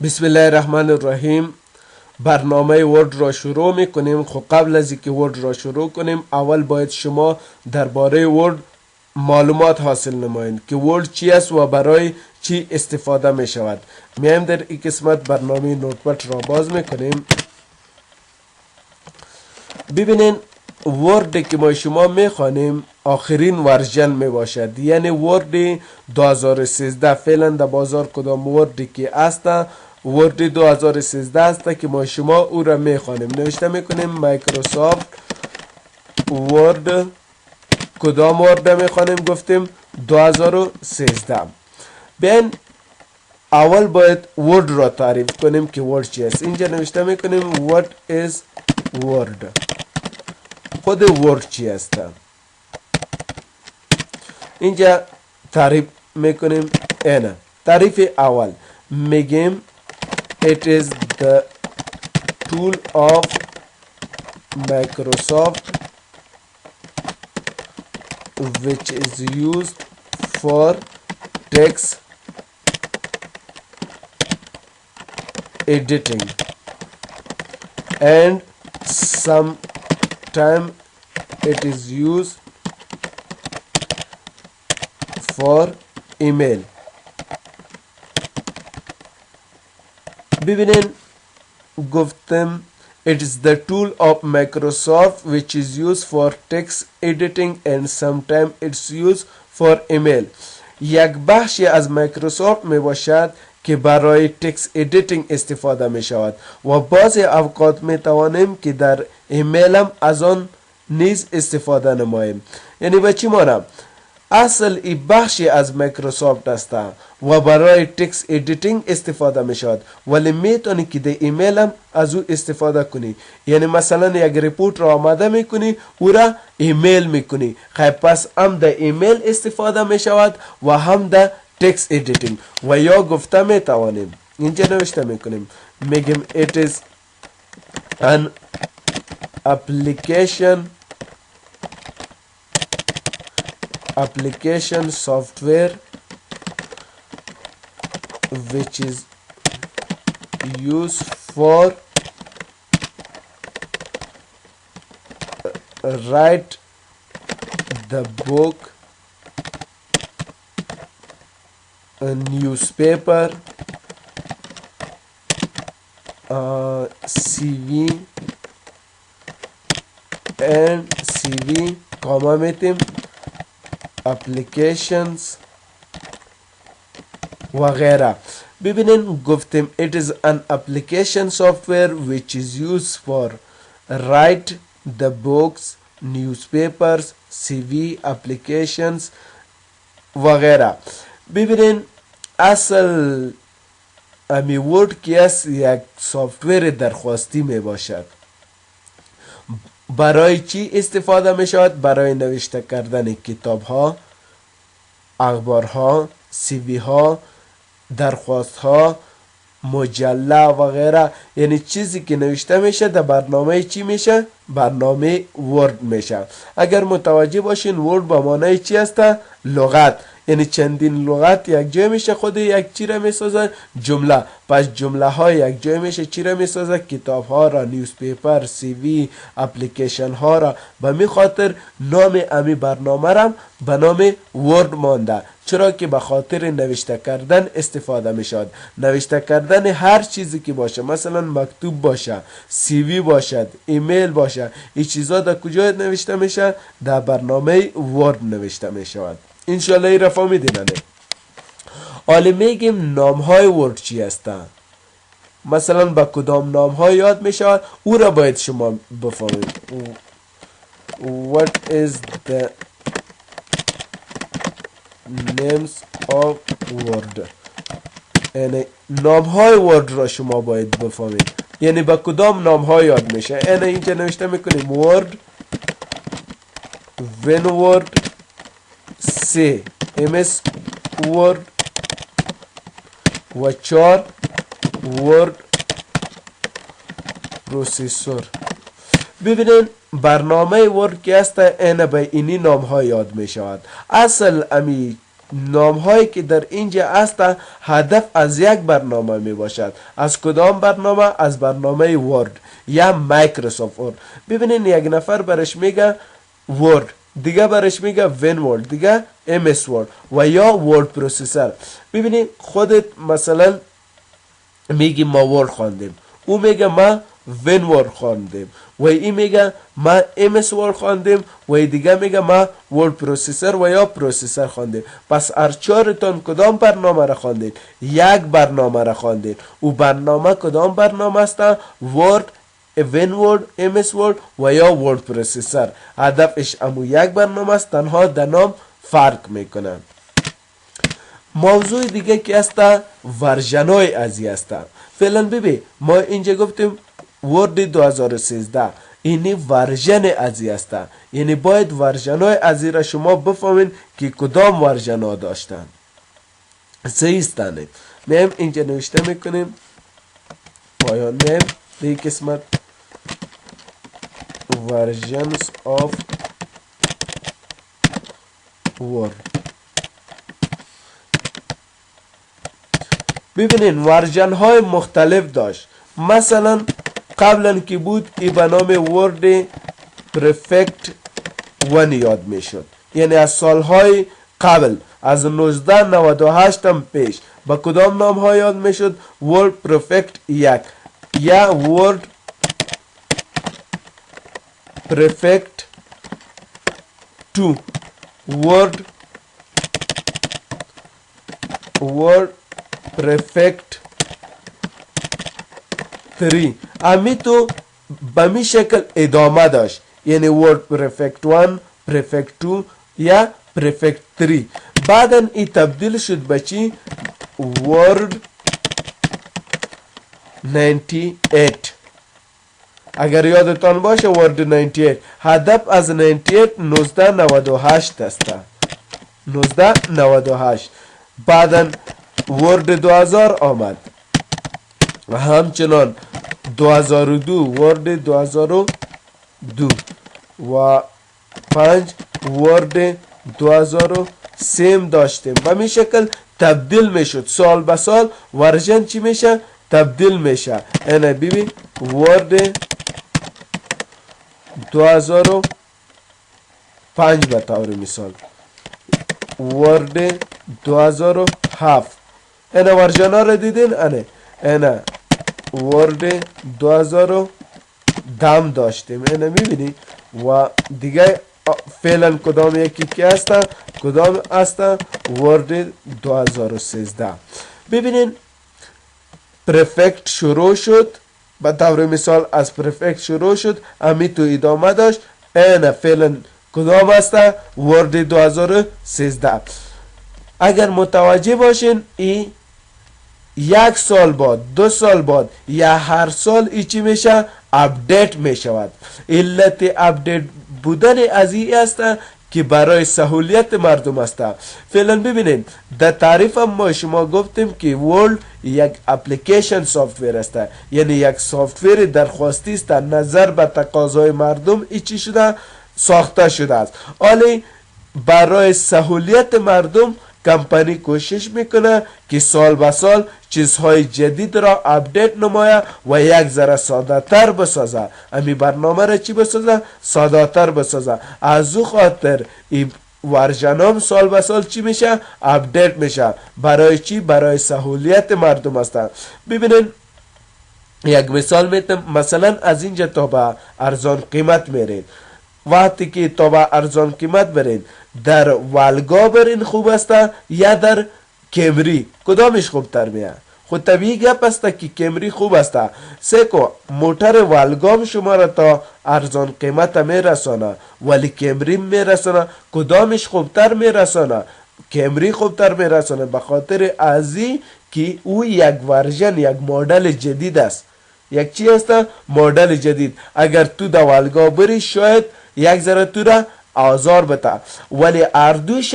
بسم الله الرحمن الرحیم. برنامه ورد را شروع می کنیم. خب قبل از اینکه ورد را شروع کنیم اول باید شما درباره ورد معلومات حاصل نمایید که ورد چی است و برای چی استفاده می شود. میایم در این قسمت برنامه نوتپد را باز می کنیم. ببینین ورد که ما شما می خوانیم آخرین ورژن می باشد، یعنی ورد 2013. فعلا در بازار کدام وردی که است ورد 2013 است که ما شما او را می خوانیم. نوشته می کنیم مایکروسافت ورد. کدام ورد می خوانیم؟ گفتیم 2013. بیاین اول باید ورد را تعریف کنیم که ورد چی است. اینجا نوشته می کنیم what is word. خود ورد چی است؟ اینجا تعریف میکنیم. اینه تعریف اول میگیم it is the tool of Microsoft which is used for text editing and sometimes it is used for email. ببینین گفتم it is the tool of Microsoft which is used for text editing and sometimes it's used for email. یک بخشی از مایکروسافت می باشد که برای تکست ادیتینگ استفاده می شود و بعضی اوقات می توانیم که در ایمیل هم از آن نیز استفاده نماییم. یعنی به چی مانم؟ اصل این بخشی از مایکروسافت است و برای تکست ادیتینگ استفاده می شود، ولی میتونی که در ایمیل هم از او استفاده کنی. یعنی مثلا یک ریپورت را آماده میکنی او را ایمیل میکنی، خیلی پس هم در ایمیل استفاده می شود و هم در تکست ادیتینگ. و یا گفته می توانیم اینجا نوشته میکنیم میگیم it is an application software which is used for write the book, a newspaper, CV and CV comma میتیم applications وغیره. ببینین گفتیم it is an application software which is used for write the books, newspapers, CV, applications وغیره. ببینین اصل امی ورد که است یک سافتور درخواستی می باشد. برای چی استفاده می شود؟ برای نوشته کردن کتاب ها، اخبار ها، CV ها، درخواست ها، مجله و غیره. یعنی چیزی که نوشته میشه در برنامه چی میشه؟ برنامه ورد میشه. اگر متوجه باشین ورد با معنای چی است؟ لغت. یعنی چندین لغت یک جای میشه خود یک چی را میسازه؟ جمله. پس جمله ها یک جای میشه چی را میسازه؟ کتاب ها را، نیوزپیپر، CV، اپلیکیشن ها را. به می خاطر نام امی برنامه را به نام ورد مانده، چرا که به خاطر نوشته کردن استفاده می شود. نوشته کردن هر چیزی که باشه، مثلا مکتوب باشه، CV باشد، ایمیل باشه، این چیزا در کجا نوشته میشه؟ در برنامه ورد نوشته می شود. انشالله ای را فهمیدین. حالا میگیم نام های ورد چی هستند. مثلا با کدام نام های یاد می شود او را باید شما بفهمید. What is the names of word. یعنی نام های ورد را شما باید بفهمید، یعنی با کدام نام ها یاد میشه. یعنی اینجا نوشته میکنیم ورد، وین ورد، سی MS ورد و 4 ورد پروسیسور. ببینین برنامه ورد که است اینه به اینی نام ها یاد می شود. اصل امی نام هایی که در اینجا هست هدف از یک برنامه می باشد. از کدام برنامه؟ از برنامه ورد یا مایکروسافت ورد. ببینین یک نفر برش میگه ورد، دیگه برش میگه وین ورد، دیگه ام اس ورد و یا ورد پروسسور. ببینید خودت مثلا میگی ما ورد خواندیم، او میگه ما وین ورد خواندیم و این میگه ما ام اس ورد خواندیم و دیگه میگه ما ورد پروسسور و یا پروسسور خواندیم. پس هر چهارتان کدام برنامه را خواندید؟ یک برنامه را خواندید. او برنامه کدام برنامه است؟ ورد، وین ورد، ام اس ورد و یا ورد پروسسور. هدفش امو یک برنامه است، تنها در نام فرق میکنند. موضوع دیگه که است ورژن های ازی است. فعلا ببین ما اینجا گفتیم ورد 2013 اینی ورژن ازی است، یعنی باید ورژن های ازی را شما بفهمین که کدام ورژن ها داشتن. صحیح استانه میم اینجا نوشته میکنیم پایان میم به قسمت versions of word. ببینین ورژن های مختلف داشت. مثلا قبلا که بود ای به نام ورد پرفکت 1 یاد میشد، یعنی از سالهای قبل از 1998 هم پیش با کدام نام ها یاد میشد؟ ورد پرفکت 1 یا ورد پرفکت 2 ورد پرفکت 3. امی تو به می شکل ادامه داشت، یعنی ورد پرفکت 1 پرفکت 2 یا پرفکت 3. بعدا ای تبدیل شد به چی؟ ورد 98. اگر یادتان باشه ورد 98 هدف از 98 1998 است. 1998. بعدا ورد 2000 آمد و همچنان 2002 ورد 2002 و 5 ورد 2003 داشتیم. و می شکل تبدیل میشد، سال به سال ورژن چی میشه؟ تبدیل میشه. اینه ببین ورد 2005 به طور مثال ورد 2007. اینه ورژن ها رو دیدین؟ اینه ورد 2010 داشتیم. اینه میبینی و دیگه فعلا کدام یکی که هست؟ کدام هست؟ ورد 2013. ببینین پرفکت شروع شد، به طور مثال از پرفکت شروع شد، امی تو ادامه داشت. اینه فعلا کدام هست؟ ورد 2013. اگر متوجه باشین ای یک سال بعد، 2 سال بعد یا هر سال ای چی میشه؟ اپدیت میشود. علت اپدیت بودن از این است که برای سهولیت مردم است. فعلا ببینید در تعریف ما شما گفتیم که ورد یک اپلیکیشن سافتویر است، یعنی یک سافتویر درخواستی است نظر به تقاضای مردم ای چی شده؟ ساخته شده است. ولی برای سهولیت مردم کمپانی کوشش میکنه که سال به سال چیزهای جدید را اپدیت نمایه و یک ذره ساده تر بسازه. امی برنامه را چی بسازه؟ ساده تر بسازه. از او خاطر این ورژن هم سال به سال چی میشه؟ اپدیت میشه. برای چی؟ برای سهولیت مردم هستند. ببینین یک مثال میتونم، مثلا از اینجا تا به ارزان قیمت میرین. وقتی که تا به ارزان قیمت برین در ولگا برین خوب است یا در کمری؟ کدامش خوب تر میاد؟ خود طبیعی گپ است که کمری خوب است. سیکو موتر ولگام شما را تا ارزان قیمت میرسانه ولی کمری میرسانه. کدامش خوبتر میرسانه؟ کمری خوبتر میرسانه، به خاطر ازی که او یک ورژن، یک مدل جدید است. یک چی است؟ مدل جدید. اگر تو در ولگا بری شاید یک ذره تو را آزار بده ولی اردوش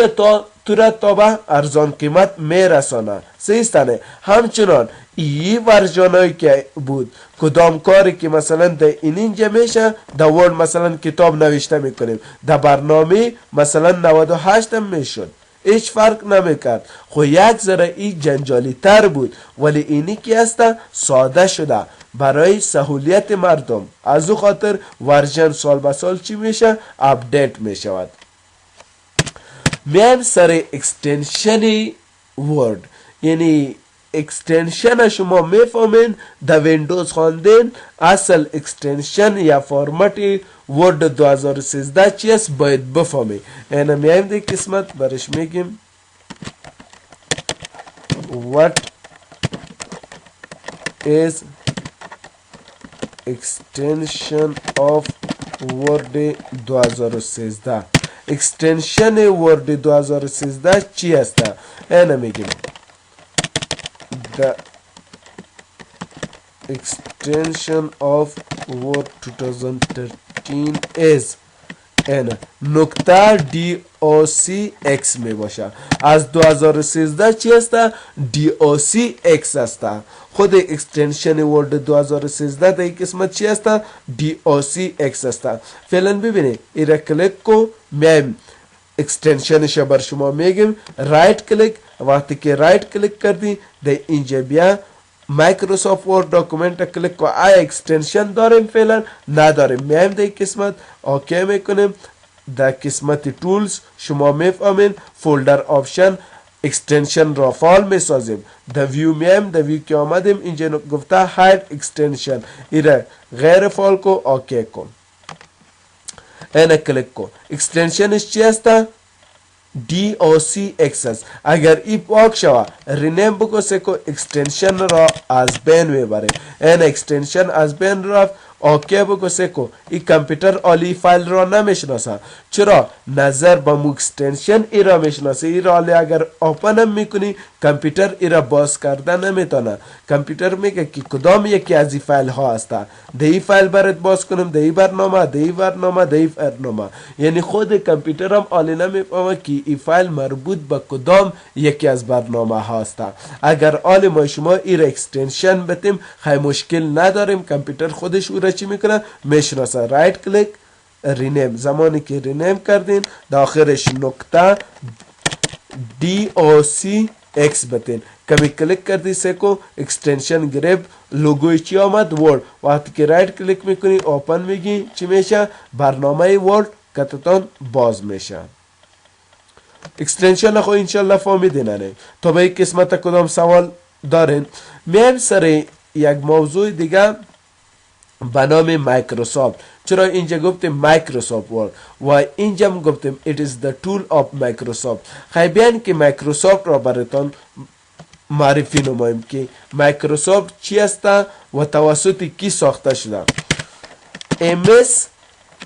تو را تا به ارزان قیمت میرسانه. سیستانه همچنان این ورژنایی که بود کدام کاری که مثلا در اینجا میشه در ورد مثلا کتاب نوشته میکنیم، در برنامه مثلا 98 هم میشد. هیچ فرق نمیکرد. خو یک ذره این جنجالی تر بود، ولی اینی که است ساده شده برای سهولیت مردم. از او خاطر ورژن سال به سال چی میشه؟ اپدیت میشود. میایم سر اکستنشن ورد، یعنی اکستنشن شما میفهمین در ویندوز خواندین اصل اکستنشن یا فرمت ورد 2013 چی است باید بفهمی. اینا میایم دی قسمت برش میگیم what is extension of word 2013. اکستنشن ورد 2013 چی است؟ اینا میگیم the extension of word 2013 is نکته DOCX می باشه. از 2013 چی است؟ DOCX است. خود اکستنشن ورد 2013 در این قسمت چی است؟ DOCX است. فعلا ببینید ایره کلیک کو، میایم اکستنشنش بر شما میگیم رایت کلیک. وقتی که رایت کلیک کردی در اینجا بیا مایکروسافت ورد داکومنت کلیک کو. آیا اکستنشن داریم؟ فعلا نداریم. میایم در قسمت اوکی میکنیم. در قسمت تولز شما میفهمین فولدر آپشن اکستنشن را فعال میسازیم. در ویو میایم، در ویو که آمدیم اینجا گفته هاید اکستنشن، ایره غیر فعال کو، اوکی کن. اینا کلیک کن. اکستنشنش چی است؟ DOCX است. اگر ای پاک شوه رینیم بکو سکو اکستنشن را از بین میبره. این اکستنشن از بین رفت، اوکی بگو سکو. ای کامپیوتر آلی فایل را نمیشناسه. چرا؟ نظر با مو اکستنشن ای را میشناسه. ای را آلی اگر اوپن میکنی کامپیوتر ای را باز کرده نمیتونه. کامپیوتر میگه که کدام یکی از ای فایل ها هسته، ده ای فایل برات باز کنم، ده ای برنامه، ده ای برنامه، ده ای برنامه. یعنی خود کامپیوتر هم آلی نمیفهمه که ای فایل مربوط به کدام یکی از برنامه هاسته. اگر آلی ما شما ای را اکستنشن بتیم خیلی مشکل نداریم، کامپیوتر خودش او را چی میکنه؟ میشناسه. رایت کلیک رینیم. زمانی که رینیم کردین داخلش نکته DOCX بتین. کمی کلیک کردی سکو اکستنشن گریب لوگوی چی آمد؟ ورد. وقتی که رایت کلیک میکنی اوپن میگی چی میشه؟ برنامه ورد کتتان باز میشه. اکستنشن خو انشالله فهمیدین. تا به این قسمت کدام سوال دارین؟ میایم سر یک موضوع دیگه به نام مایکروسافت. چرا اینجا گفتیم مایکروسافت ورد و اینجا هم گفتیم it is the tool of مایکروسافت. خیلی بیان که مایکروسافت را براتون معرفی نماییم که مایکروسافت چی است و توسط کی ساخته شده. MS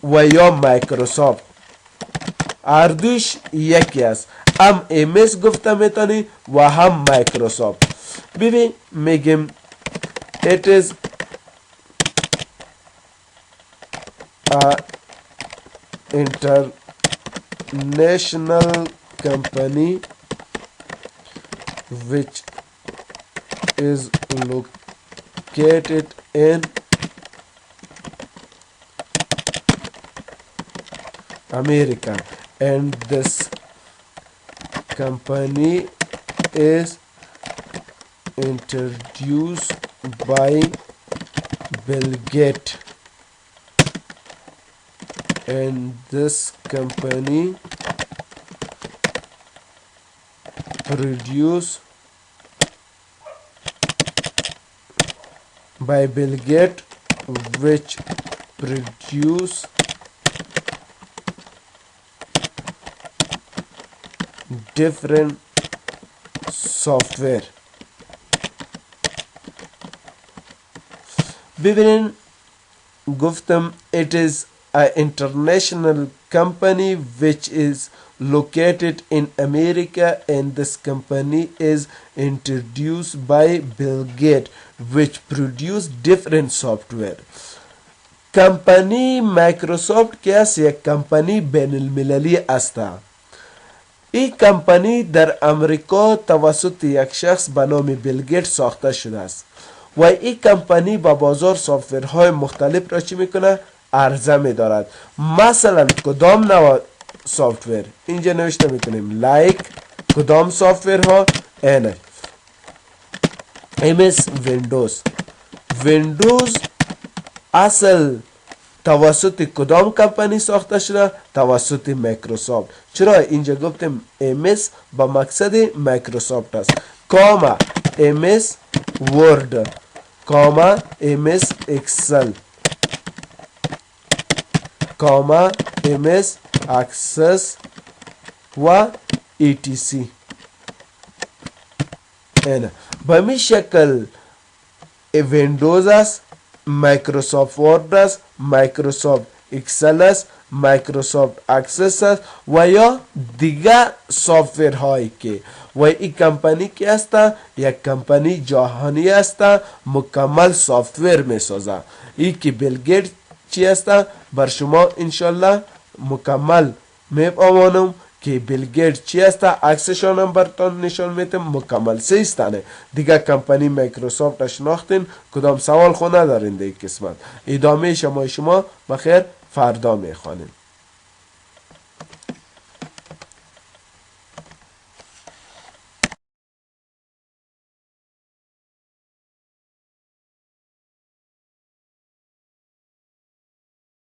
و یا مایکروسافت هر دوش یکی است. هم MS گفته میتونی و هم مایکروسافت. ببین میگیم it is a international company which is located in America, and this company is introduced by Bill Gates, and this company produced by Bill Gates, which produce different software. ببینین گفتم it is an international company which is located in America, and this company is introduced by Bill Gates, which produce different software. کمپانی مایکروسافت که است یک کمپانی بین المللی است. این کمپانی در امریکا توسط یک شخص به نام بیل گیت ساخته شده است و این کمپانی با بازار سافتورهای مختلف را چی میکنه؟ عرضه میدارد. مثلا کدام نوع سافتور؟ اینجا نوشته میکنیم لایک کدام سافتور ها؟ اینه MS ویندوز. ویندوز اصل توسط کدام کمپانی ساخته شده؟ توسط مایکروسافت. چرا اینجا گفتیم MS با مقصد مایکروسافت است. کاما MS ورد، کاما MS اکسل، کاما MS اکسس و ETC. اینه به می شکل ویندوز است، مایکروسافت ورد است، مایکروسافت اکسل است، مایکروسافت اکسس است و یا دیگر سافتور هایی که و این کمپانی که است یک کمپانی جهانی است، مکمل سافتور می سازه. این که بیل گیت چی است بر شما انشالله مکمل می پامانم که بیل گیت چی است. عکسشان هم براتون نشان میتم، مکمل سیستانه. دیگه کمپانی مایکروسافت شناختین، کدام سوال خو ندارین در این قسمت. ادامه شما بخیر، فردا میخوانیم.